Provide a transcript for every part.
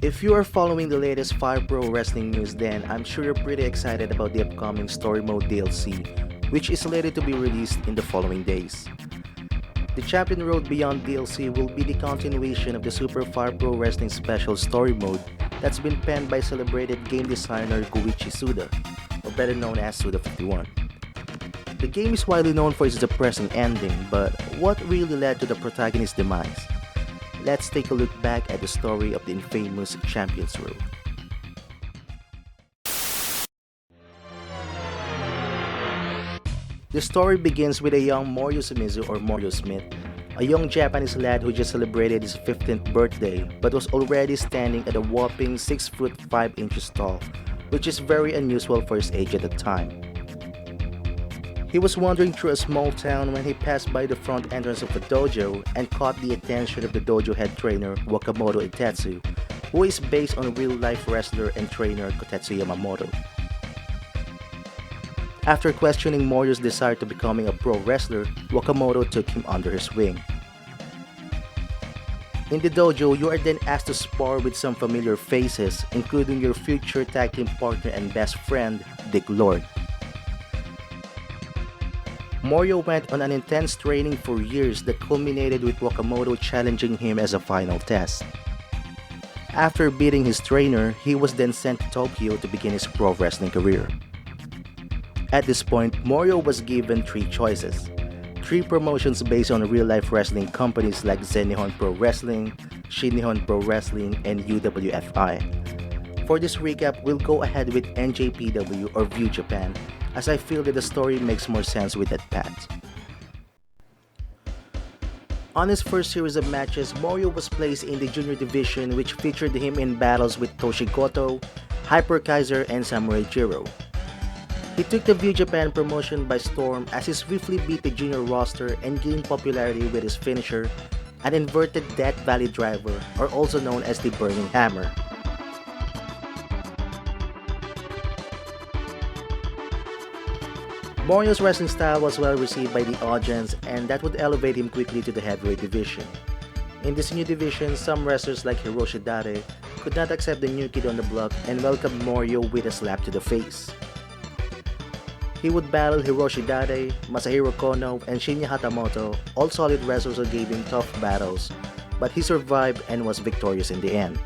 If you are following the latest FPWW wrestling news, then I'm sure you're pretty excited about the upcoming Story Mode DLC, which is slated to be released in the following days. The Champion Road Beyond DLC will be the continuation of the Super FPWW Wrestling Special Story Mode that's been penned by celebrated game designer Koichi Suda, or better known as Suda51. The game is widely known for its depressing ending, but what really led to the protagonist's demise? Let's take a look back at the story of the infamous Champions Road. The story begins with a young Morio Sumisu or Morio Smith, a young Japanese lad who just celebrated his 15th birthday but was already standing at a whopping 6 foot 5 inches tall, which is very unusual for his age at the time. He was wandering through a small town when he passed by the front entrance of a dojo and caught the attention of the dojo head trainer Wakamoto Itetsu, who is based on real-life wrestler and trainer Kotetsu Yamamoto. After questioning Morio's desire to becoming a pro wrestler, Wakamoto took him under his wing. In the dojo, you are then asked to spar with some familiar faces, including your future tag team partner and best friend, Dick Lord. Morio went on an intense training for years that culminated with Wakamoto challenging him as a final test. After beating his trainer, he was then sent to Tokyo to begin his pro wrestling career. At this point, Morio was given 3 choices. 3 promotions based on real-life wrestling companies like Zen Nihon Pro Wrestling, Shin Nihon Pro Wrestling, and UWFI. For this recap, we'll go ahead with NJPW or View Japan, as I feel that the story makes more sense with that path. On his first series of matches, Morio was placed in the junior division, which featured him in battles with Toshi Goto, Hyper Kaiser, and Samurai Jiro. He took the View Japan promotion by storm as he swiftly beat the junior roster and gained popularity with his finisher, an inverted Death Valley driver, or also known as the Burning Hammer. Morio's wrestling style was well received by the audience, and that would elevate him quickly to the heavyweight division. In this new division, some wrestlers like Hiroshi Dare could not accept the new kid on the block and welcomed Morio with a slap to the face. He would battle Hiroshi Dare, Masahiro Kono, and Shinya Hatamoto, all solid wrestlers who gave him tough battles, but he survived and was victorious in the end.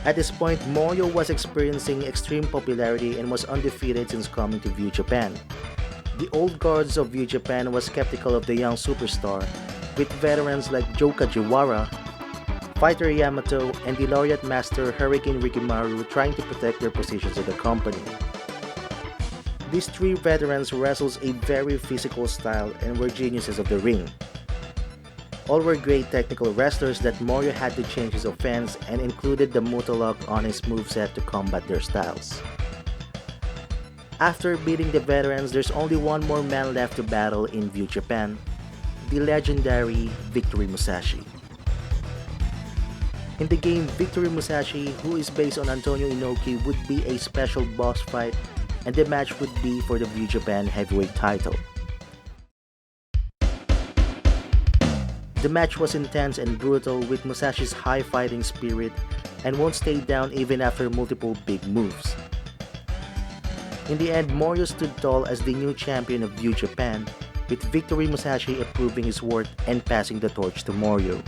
At this point, Morio was experiencing extreme popularity and was undefeated since coming to View Japan. The old guards of View Japan was skeptical of the young superstar, with veterans like Joe Kajiwara, Fighter Yamato, and the Laureate Master Hurricane Rikimaru trying to protect their positions in the company. These 3 veterans wrestled a very physical style and were geniuses of the ring. All were great technical wrestlers that Morio had to change his offense and included the Mutalock on his moveset to combat their styles. After beating the veterans, there's only one more man left to battle in View Japan, the legendary Victory Musashi. In the game, Victory Musashi, who is based on Antonio Inoki, would be a special boss fight, and the match would be for the View Japan heavyweight title. The match was intense and brutal, with Musashi's high fighting spirit and won't stay down even after multiple big moves. In the end, Morio stood tall as the new champion of View Japan, with Victory Musashi approving his worth and passing the torch to Morio.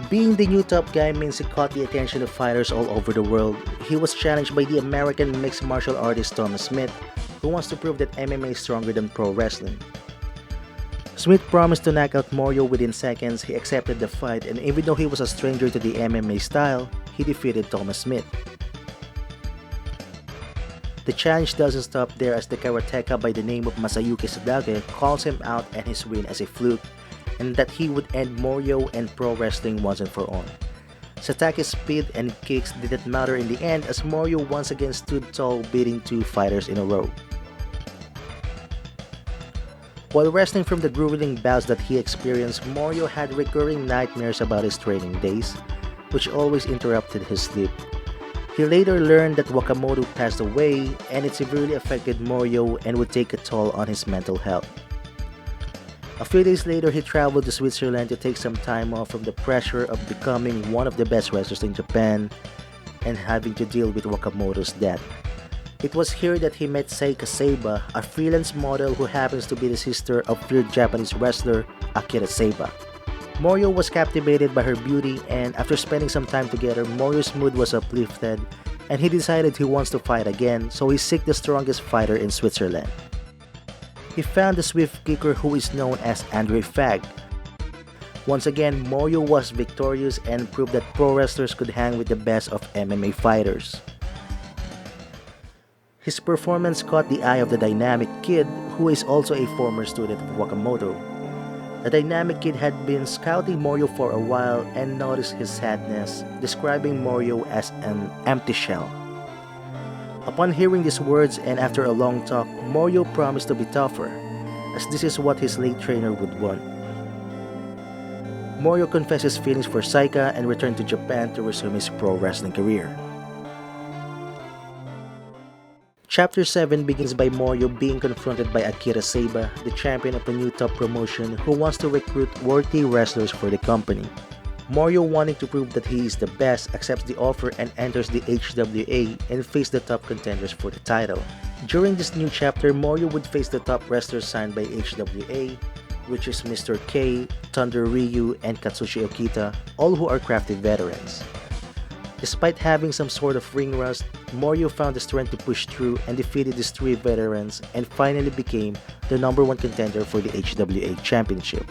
Being the new top guy means he caught the attention of fighters all over the world. He was challenged by the American mixed martial artist Thomas Smith, who wants to prove that MMA is stronger than pro wrestling. Smith promised to knock out Morio within seconds. He accepted the fight, and even though he was a stranger to the MMA style, he defeated Thomas Smith. The challenge doesn't stop there, as the karateka by the name of Masayuki Sadake calls him out and his win as a fluke, and that he would end Morio and pro wrestling once and for all. Sadake's speed and kicks didn't matter in the end, as Morio once again stood tall, beating 2 fighters in a row. While wrestling from the grueling bouts that he experienced, Morio had recurring nightmares about his training days, which always interrupted his sleep. He later learned that Wakamoto passed away, and it severely affected Morio and would take a toll on his mental health. A few days later, he traveled to Switzerland to take some time off from the pressure of becoming one of the best wrestlers in Japan and having to deal with Wakamoto's death. It was here that he met Seika Seiba, a freelance model who happens to be the sister of feared Japanese wrestler Akira Seiba. Morio was captivated by her beauty, and after spending some time together, Morio's mood was uplifted and he decided he wants to fight again, so he sought the strongest fighter in Switzerland. He found the swift kicker who is known as Andre Fag. Once again, Morio was victorious and proved that pro wrestlers could hang with the best of MMA fighters. His performance caught the eye of the Dynamic Kid, who is also a former student of Wakamoto. The Dynamic Kid had been scouting Morio for a while and noticed his sadness, describing Morio as an empty shell. Upon hearing these words and after a long talk, Morio promised to be tougher, as this is what his late trainer would want. Morio confessed his feelings for Seika and returned to Japan to resume his pro wrestling career. Chapter 7 begins by Morio being confronted by Akira Seiba, the champion of a new top promotion who wants to recruit worthy wrestlers for the company. Morio, wanting to prove that he is the best, accepts the offer and enters the HWA and face the top contenders for the title. During this new chapter, Morio would face the top wrestlers signed by HWA, which is Mr. K, Thunder Ryu, and Katsushi Okita, all who are crafted veterans. Despite having some sort of ring rust, Morio found the strength to push through and defeated these three veterans and finally became the #1 contender for the HWA Championship.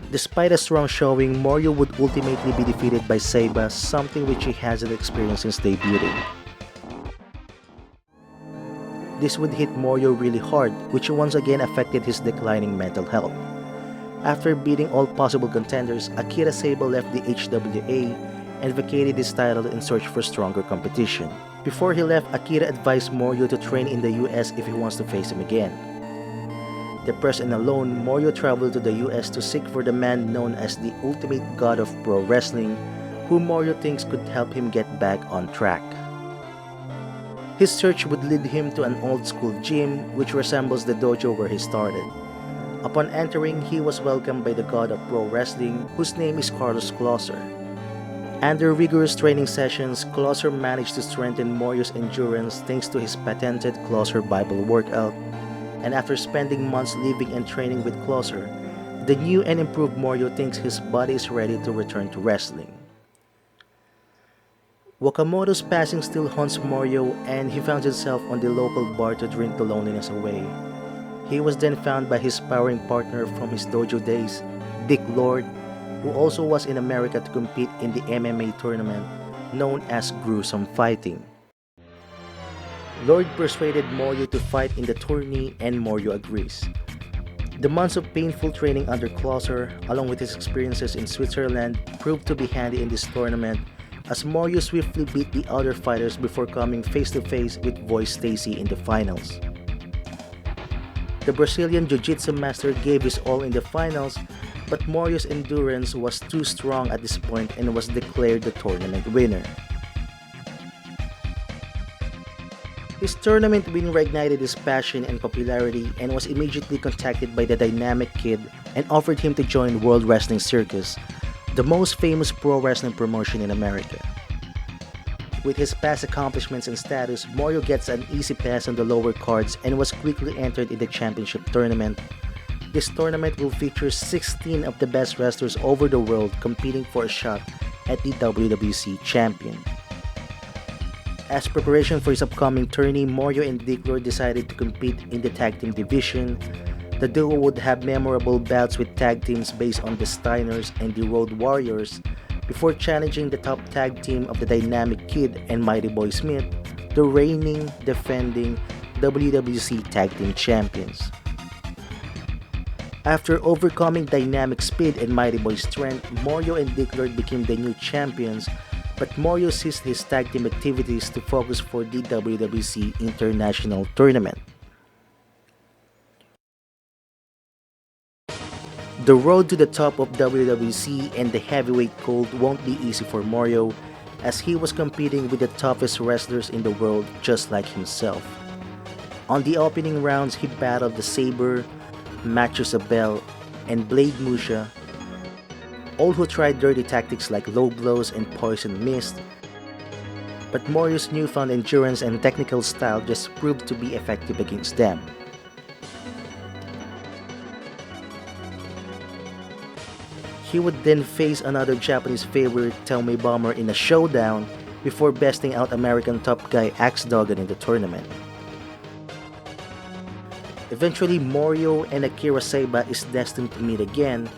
Despite a strong showing, Morio would ultimately be defeated by Seiba, something which he hasn't experienced since debuting. This would hit Morio really hard, which once again affected his declining mental health. After beating all possible contenders, Akira Seiba left the HWA and vacated his title in search for stronger competition. Before he left, Akira advised Morio to train in the US if he wants to face him again. Depressed and alone, Morio traveled to the US to seek for the man known as the ultimate god of pro wrestling, who Morio thinks could help him get back on track. His search would lead him to an old school gym which resembles the dojo where he started. Upon entering, he was welcomed by the god of pro wrestling, whose name is Carlos Closer. Under rigorous training sessions, Closer managed to strengthen Morio's endurance thanks to his patented Closer Bible workout, and after spending months living and training with Closer, the new and improved Morio thinks his body is ready to return to wrestling. Wakamoto's passing still haunts Morio, and he found himself on the local bar to drink the loneliness away. He was then found by his sparring partner from his dojo days, Dick Lord, who also was in America to compete in the MMA tournament known as Gruesome Fighting. Lord persuaded Morio to fight in the tourney, and Morio agrees. The months of painful training under Closer, along with his experiences in Switzerland, proved to be handy in this tournament, as Morio swiftly beat the other fighters before coming face-to-face with Voice Stacy in the finals. The Brazilian Jiu-Jitsu master gave his all in the finals, but Morio's endurance was too strong at this point and was declared the tournament winner. His tournament win reignited his passion and popularity and was immediately contacted by the Dynamic Kid and offered him to join World Wrestling Circus, the most famous pro wrestling promotion in America. With his past accomplishments and status, Morio gets an easy pass on the lower cards and was quickly entered in the championship tournament. This tournament will feature 16 of the best wrestlers over the world competing for a shot at the WWC champion. As preparation for his upcoming tourney, Morio and Dick Lord decided to compete in the tag team division. The duo would have memorable bouts with tag teams based on the Steiners and the Road Warriors, before challenging the top tag team of the Dynamic Kid and Mighty Boy Smith, the reigning, defending WWC Tag Team Champions. After overcoming Dynamic Speed and Mighty Boy's strength, Morio and Dick Lord became the new champions, but Morio ceased his tag team activities to focus for the WWC International Tournament. The road to the top of WWC and the heavyweight gold won't be easy for Morio, as he was competing with the toughest wrestlers in the world just like himself. On the opening rounds, he battled the Saber, Macho Sabel, and Blade Musha, all who tried dirty tactics like low blows and poison mist, but Morio's newfound endurance and technical style just proved to be effective against them. He would then face another Japanese favorite, Tomy Bomber, in a showdown before besting out American top guy Axe Duggan in the tournament. Eventually, Morio and Akira Seiba is destined to meet again,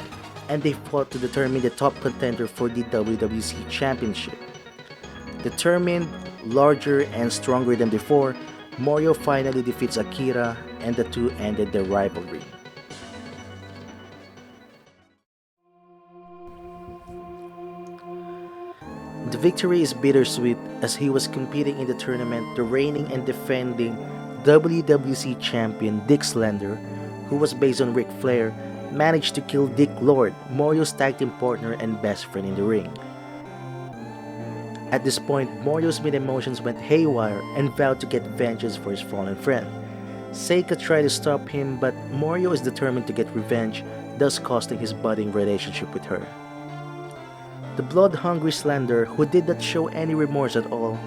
and they fought to determine the top contender for the WWC Championship. Determined, larger, and stronger than before, Morio finally defeats Akira, and the two ended their rivalry. The victory is bittersweet as he was competing in the tournament. The reigning and defending WWC champion Dick Slender, who was based on Ric Flair, managed to kill Dick Lord, Morio's tag team partner and best friend in the ring. At this point, Morio's mid-emotions went haywire and vowed to get vengeance for his fallen friend. Seika tried to stop him, but Morio is determined to get revenge, thus costing his budding relationship with her. The blood-hungry Slender, who did not show any remorse at all,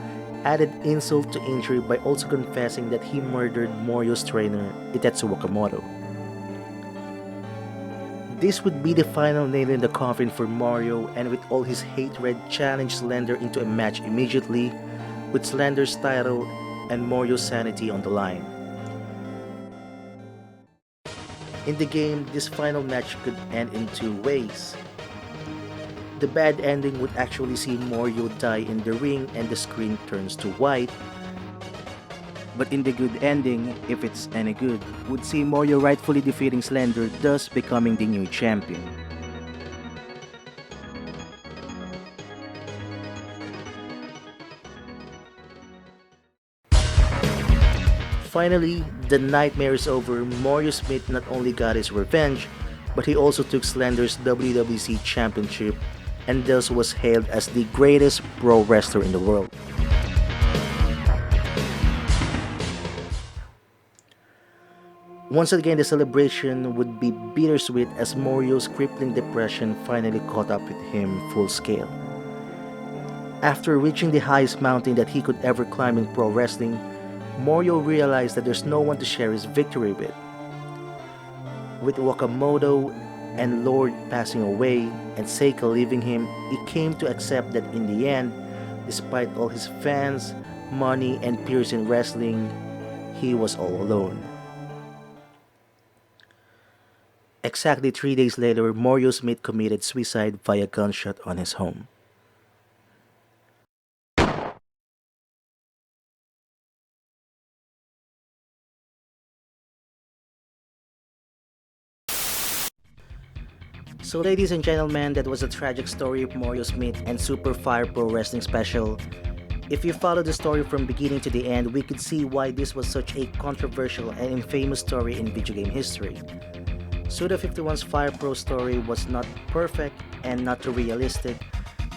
added insult to injury by also confessing that he murdered Morio's trainer, Itetsu Wakamoto. This would be the final nail in the coffin for Morio, and with all his hatred, challenged Slender into a match immediately, with Slender's title and Morio's sanity on the line. In the game, this final match could end in two ways. The bad ending would actually see Morio die in the ring and the screen turns to white. But in the good ending, if it's any good, would see Morio rightfully defeating Slender, thus becoming the new champion. Finally, the nightmare is over. Morio Smith not only got his revenge, but he also took Slender's WWC Championship and thus was hailed as the greatest pro wrestler in the world. Once again, the celebration would be bittersweet as Morio's crippling depression finally caught up with him full scale. After reaching the highest mountain that he could ever climb in pro wrestling, Morio realized that there's no one to share his victory with. With Wakamoto and Lord passing away and Seika leaving him, he came to accept that in the end, despite all his fans, money, and peers in wrestling, he was all alone. Exactly 3 days later, Morio Smith committed suicide via gunshot on his home. So ladies and gentlemen, that was a tragic story of Morio Smith and Super Fire Pro Wrestling Special. If you follow the story from beginning to the end, we could see why this was such a controversial and infamous story in video game history. Suda 51's Fire Pro story was not perfect and not too realistic,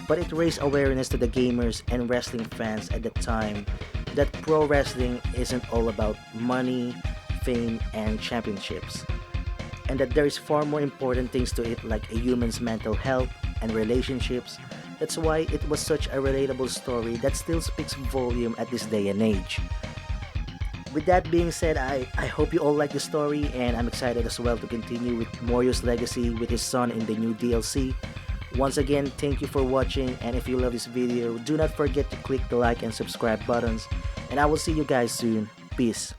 but it raised awareness to the gamers and wrestling fans at the time that pro wrestling isn't all about money, fame, and championships, and that there is far more important things to it like a human's mental health and relationships. That's why it was such a relatable story that still speaks volume at this day and age. With that being said, I hope you all like the story, and I'm excited as well to continue with Morio's legacy with his son in the new DLC. Once again, thank you for watching, and if you love this video, do not forget to click the like and subscribe buttons, and I will see you guys soon. Peace.